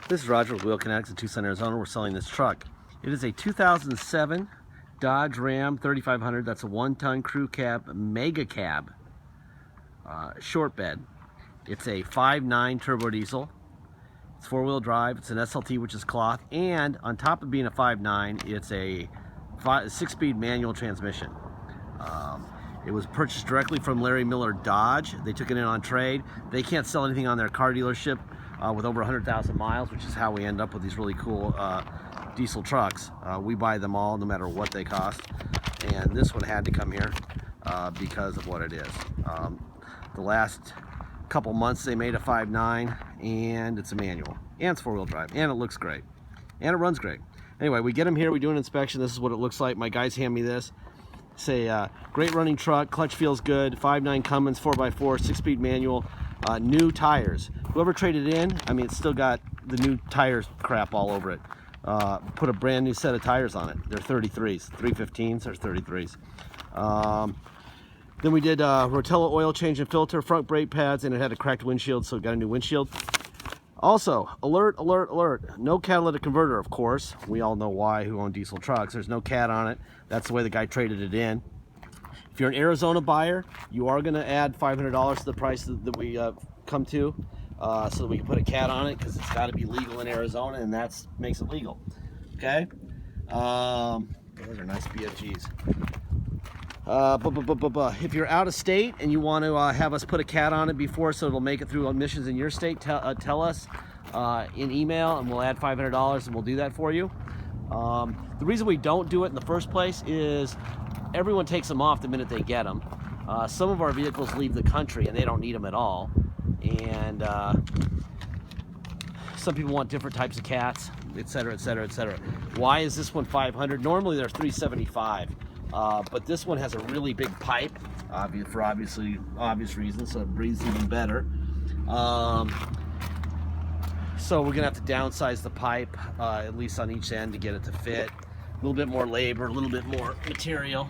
This is Roger with Wheel Kinetics in Tucson, Arizona. We're selling this truck. It is a 2007 Dodge Ram 3500. That's a 1-ton crew cab, mega cab, short bed. It's a 5.9 turbo diesel. It's 4-wheel drive. It's an SLT, which is cloth. And on top of being a 5.9, it's a 6-speed manual transmission. It was purchased directly from Larry Miller Dodge. They took it in on trade. They can't sell anything on their car dealership with over 100,000 miles, which is how we end up with these really cool diesel trucks. We buy them all no matter what they cost. And this one had to come here because of what it is. The last couple months they made a 5.9, and it's a manual. And it's 4-wheel drive. And it looks great. And it runs great. Anyway, we get them here. We do an inspection. This is what it looks like. My guys hand me this. Say, great running truck, clutch feels good, 5.9 Cummins, 4x4, 6-speed manual, new tires. Whoever traded in, I mean, it's still got the new tires crap all over it. Put a brand new set of tires on it. They're 33s, 315s or 33s. Then we did Rotella oil change and filter, front brake pads, and it had a cracked windshield, so it got a new windshield. Also, alert, alert, alert, no catalytic converter, of course. We all know why, who own diesel trucks. There's no cat on it. That's the way the guy traded it in. If you're an Arizona buyer, you are gonna add $500 to the price that we come to, so that we can put a cat on it, because it's gotta be legal in Arizona, and that makes it legal, okay? Those are nice BFGs. If you're out of state and you want to have us put a cat on it before, so it'll make it through emissions in your state, tell us in email, and we'll add $500 and we'll do that for you. The reason we don't do it in the first place is everyone takes them off the minute they get them. Some of our vehicles leave the country and they don't need them at all, and some people want different types of cats, etc., etc., etc. Why is this one $500? Normally they're $375. But this one has a really big pipe, for obvious reasons, so it breathes even better. So we're gonna have to downsize the pipe, at least on each end, to get it to fit. A little bit more labor, a little bit more material,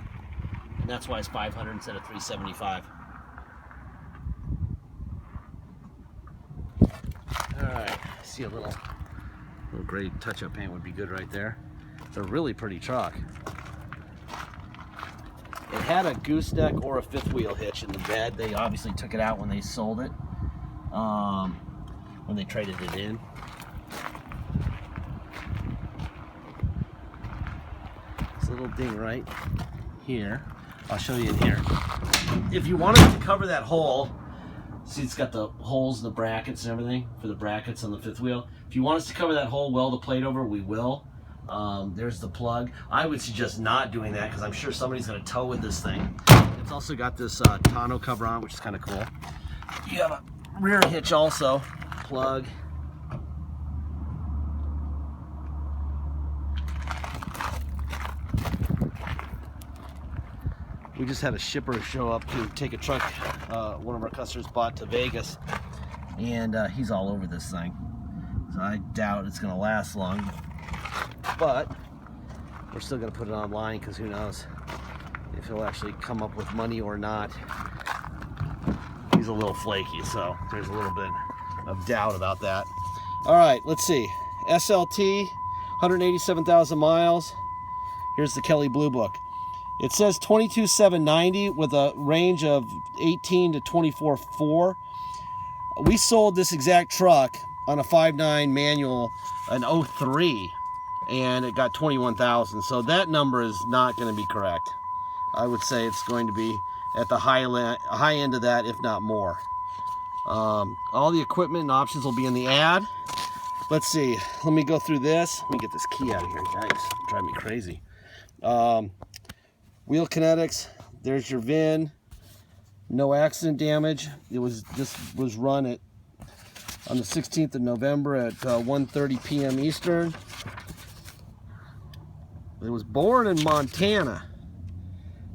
and that's why it's $500 instead of $375. All right, see a little gray touch-up paint would be good right there. It's a really pretty truck. It had a gooseneck or a fifth wheel hitch in the bed. They obviously took it out when they sold it, when they traded it in. This little ding right here. I'll show you in here. If you wanted to cover that hole, see it's got the holes in the brackets and everything for the brackets on the fifth wheel. If you want us to cover that hole, weld the plate over, we will. There's the plug. I would suggest not doing that because I'm sure somebody's going to tow with this thing. It's also got this tonneau cover on, which is kind of cool. You have a rear hitch also. Plug. We just had a shipper show up to take a truck one of our customers bought to Vegas, and he's all over this thing. So I doubt it's going to last long. But we're still going to put it online because who knows if he'll actually come up with money or not. He's a little flaky, so there's a little bit of doubt about that. All right, let's see. SLT, 187,000 miles. Here's the Kelley Blue Book. It says 22,790 with a range of 18 to 24.4. We sold this exact truck on a 5.9 manual, an 03. And it got 21,000, so that number is not going to be correct. I would say it's going to be at the high end of that, if not more. All the equipment and options will be in the ad. Let's see. Let me go through this. Let me get this key out of here, guys. Drive me crazy. Wheel Kinetics. There's your VIN. No accident damage. This was run on the 16th of November at 1:30 p.m. Eastern. It was born in Montana,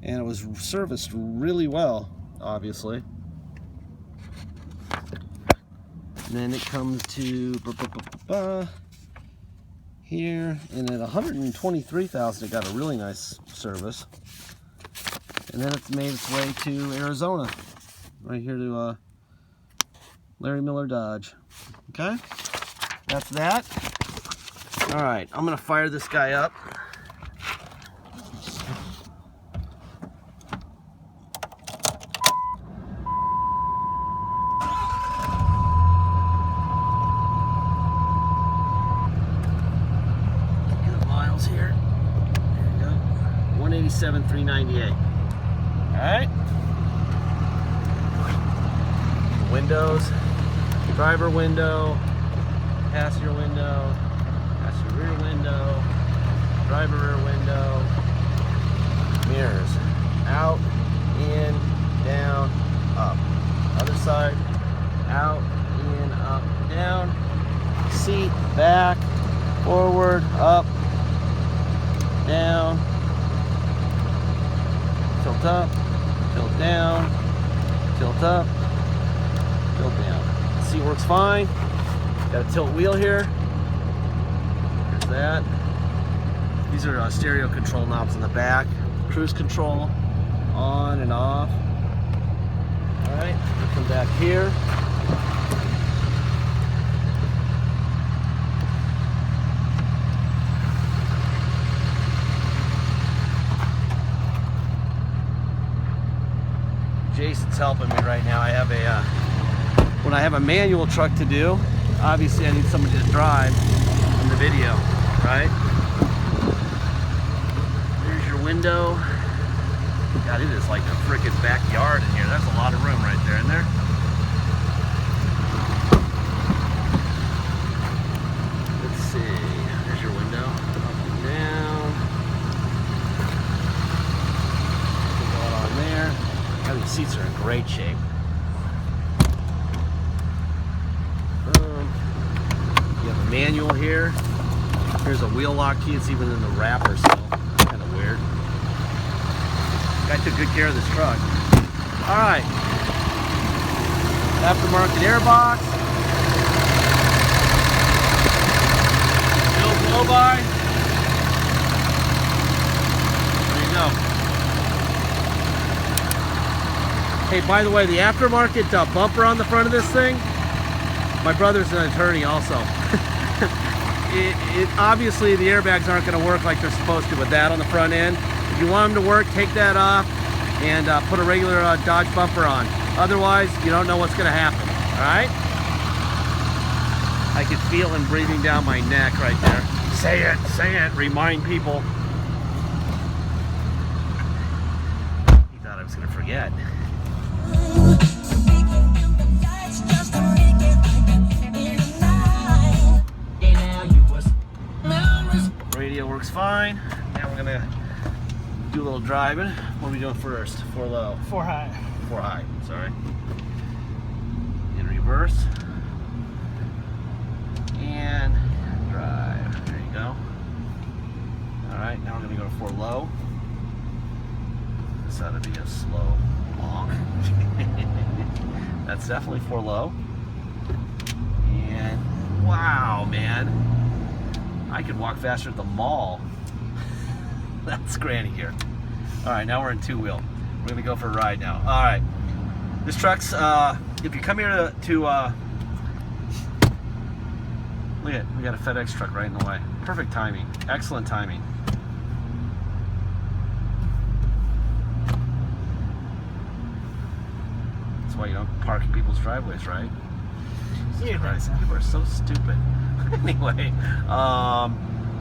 and it was serviced really well, obviously. And then it comes to here, and at 123,000, it got a really nice service. And then it's made its way to Arizona, right here to Larry Miller Dodge. Okay? that's that. All right, I'm gonna fire this guy up. Get the miles here. There you go. 187,398. All right. Windows, driver window, passenger window, passenger rear window, driver rear window, mirrors, out, in, down, up. Other side, out, in, up, down. Seat, back, forward, up, down, tilt up, tilt down, tilt up, tilt down. Seat works fine. Got a tilt wheel here. There's that. These are stereo control knobs in the back. Cruise control, on and off. All right, we'll come back here. Jason's helping me right now. I have when I have a manual truck to do, obviously I need somebody to drive in the video, right? There's your window. God, it is like a freaking backyard in here. There's a lot of room right there, isn't there? Let's see. There's your window. Up and down. Put that on there. God, these seats are in great shape. You have a manual here. Here's a wheel lock key. It's even in the wrapper still. Kind of weird. Guy took good care of this truck. All right. Aftermarket airbox. Bill blow-by. There you go. Hey, by the way, the aftermarket bumper on the front of this thing, my brother's an attorney also. Obviously the airbags aren't going to work like they're supposed to with that on the front end. If you want them to work, take that off and put a regular Dodge bumper on. Otherwise, you don't know what's going to happen. All right? I can feel him breathing down my neck right there. Say it, remind people. He thought I was going to forget. Radio works fine. Now we're gonna do a little driving. What are we doing first? 4 low. 4 high. 4 high, sorry. In reverse. And drive. There you go. Alright, now we're gonna go to 4 low. This ought to be a slow honk. That's definitely 4 low. And wow, man. I could walk faster at the mall. That's granny here. All right, now we're in 2-wheel. We're gonna go for a ride now. All right, this truck's, if you come here to look at, we got a FedEx truck right in the way. Perfect timing, excellent timing. That's why you don't park in people's driveways, right? Jesus Christ, people are so stupid. Anyway,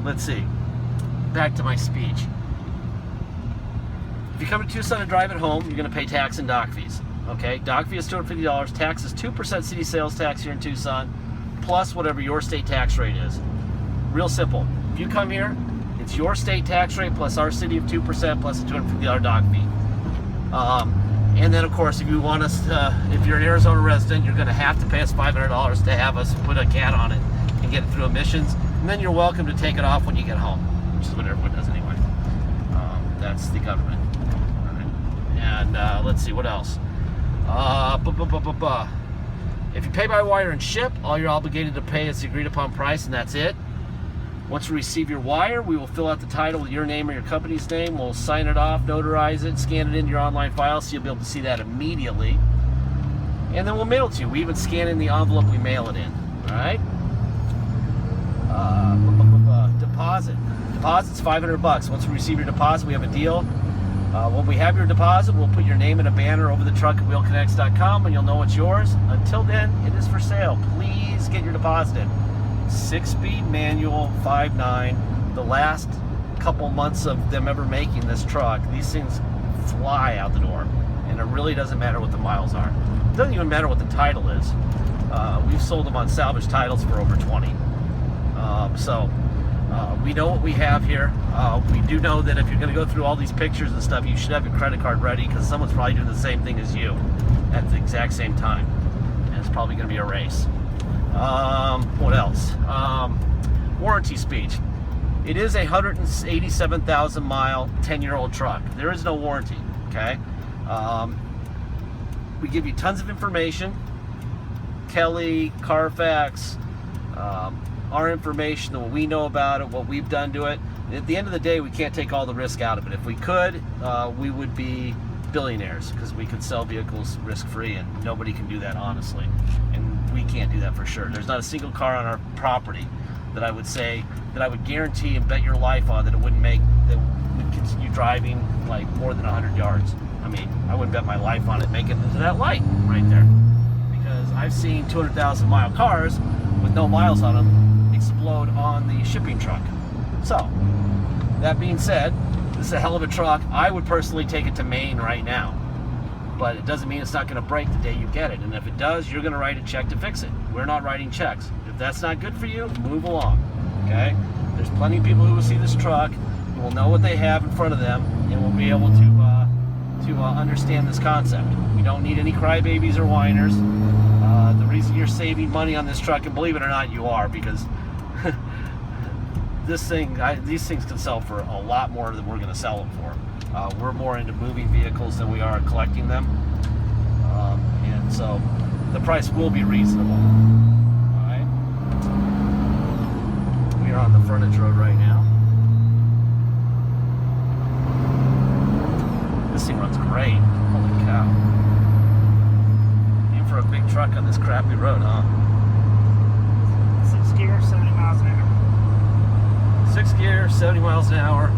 let's see. Back to my speech. If you come to Tucson and drive at home, you're going to pay tax and dock fees. Okay, dock fee is $250. Tax is 2% city sales tax here in Tucson, plus whatever your state tax rate is. Real simple. If you come here, it's your state tax rate plus our city of 2% plus a $250 dock fee. And then, of course, if you want us to, if you're an Arizona resident, you're going to have to pay us $500 to have us put a CAT on it and get it through emissions. And then you're welcome to take it off when you get home, which is what everyone does anyway. That's the government. All right. And let's see, what else? If you pay by wire and ship, all you're obligated to pay is the agreed upon price, and that's it. Once we receive your wire, we will fill out the title with your name or your company's name. We'll sign it off, notarize it, scan it into your online file, so you'll be able to see that immediately. And then we'll mail it to you. We even scan in the envelope we mail it in. All right? Deposit's $500. Once we receive your deposit, we have a deal. When we have your deposit, we'll put your name in a banner over the truck at wheelkinetics.com, and you'll know it's yours. Until then, it is for sale. Please get your deposit in. 6-speed manual, 5.9. The last couple months of them ever making this truck, these things fly out the door, and it really doesn't matter what the miles are. It doesn't even matter what the title is. We've sold them on salvage titles for over 20. We know what we have here. We do know that if you're going to go through all these pictures and stuff, you should have your credit card ready, because someone's probably doing the same thing as you at the exact same time, and it's probably going to be a race. What else? Warranty speech. It is a 187,000 mile, 10-year-old truck. There is no warranty, okay? We give you tons of information. Kelly, Carfax, our information, what we know about it, what we've done to it. At the end of the day, we can't take all the risk out of it. If we could, we would be billionaires, because we could sell vehicles risk-free, and nobody can do that, honestly. And we can't do that for sure. There's not a single car on our property that I would say, that I would guarantee and bet your life on that it wouldn't make, that would continue driving like more than 100 yards. I mean, I wouldn't bet my life on it making it to that light right there. Because I've seen 200,000 mile cars with no miles on them explode on the shipping truck. So, that being said, this is a hell of a truck. I would personally take it to Maine right now. But it doesn't mean it's not going to break the day you get it. And if it does, you're going to write a check to fix it. We're not writing checks. If that's not good for you, move along. Okay? There's plenty of people who will see this truck, who will know what they have in front of them, and will be able to understand this concept. We don't need any crybabies or whiners. The reason you're saving money on this truck, and believe it or not, you are, because these things can sell for a lot more than we're going to sell them for. We're more into moving vehicles than we are collecting them, and so the price will be reasonable. All right, we are on the frontage road right now. This thing runs great. Holy cow! In for a big truck on this crappy road, huh? 6 gear, 70 miles an hour. 6 gear, 70 miles an hour.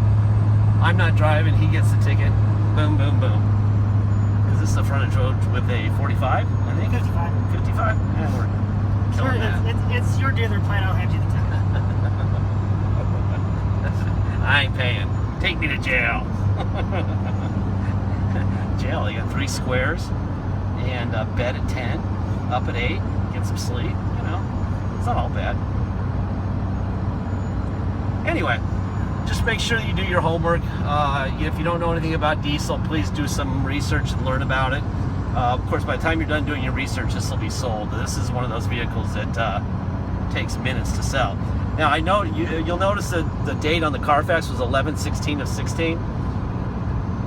I'm not driving, he gets the ticket. Boom, boom, boom. Is this the frontage road with a 45, I think? 55. 55? Yeah, we're killing that. It's your dealer plan, I'll hand you the ticket. I ain't paying. Take me to jail. Jail, you got 3 squares and a bed at 10, up at 8, get some sleep, you know? It's not all bad. Anyway, just make sure that you do your homework. If you don't know anything about diesel, please do some research and learn about it. Of course, by the time you're done doing your research, this will be sold. This is one of those vehicles that takes minutes to sell. Now, I know you'll notice that the date on the Carfax was 11/16 of 16.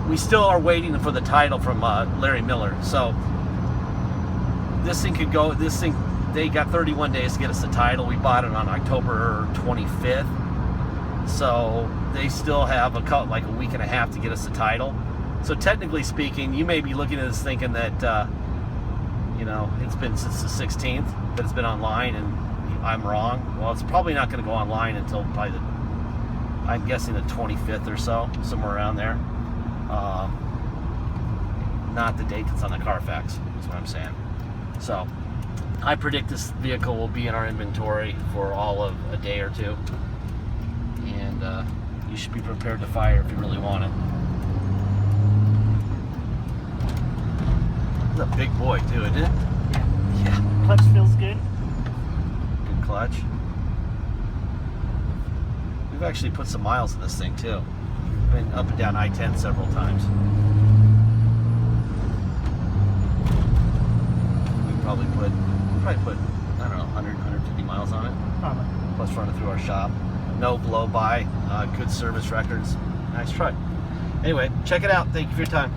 We still are waiting for the title from Larry Miller. So this thing could go. They got 31 days to get us the title. We bought it on October 25th. So they still have like a week and a half to get us the title. So technically speaking, you may be looking at this thinking that you know, it's been since the 16th that it's been online, and I'm wrong. Well, it's probably not going to go online until probably I'm guessing the 25th or so, somewhere around there. Not the date that's on the Carfax, is what I'm saying. So I predict this vehicle will be in our inventory for all of a day or two. And you should be prepared to fire if you really want it. It's a big boy too, isn't it? Yeah. Clutch feels good. Good clutch. We've actually put some miles in this thing too. Been up and down I-10 several times. We probably put, I don't know, 100, 150 miles on it. Probably. Plus running through our shop. No blow by, good service records. Nice truck. Anyway, check it out. Thank you for your time.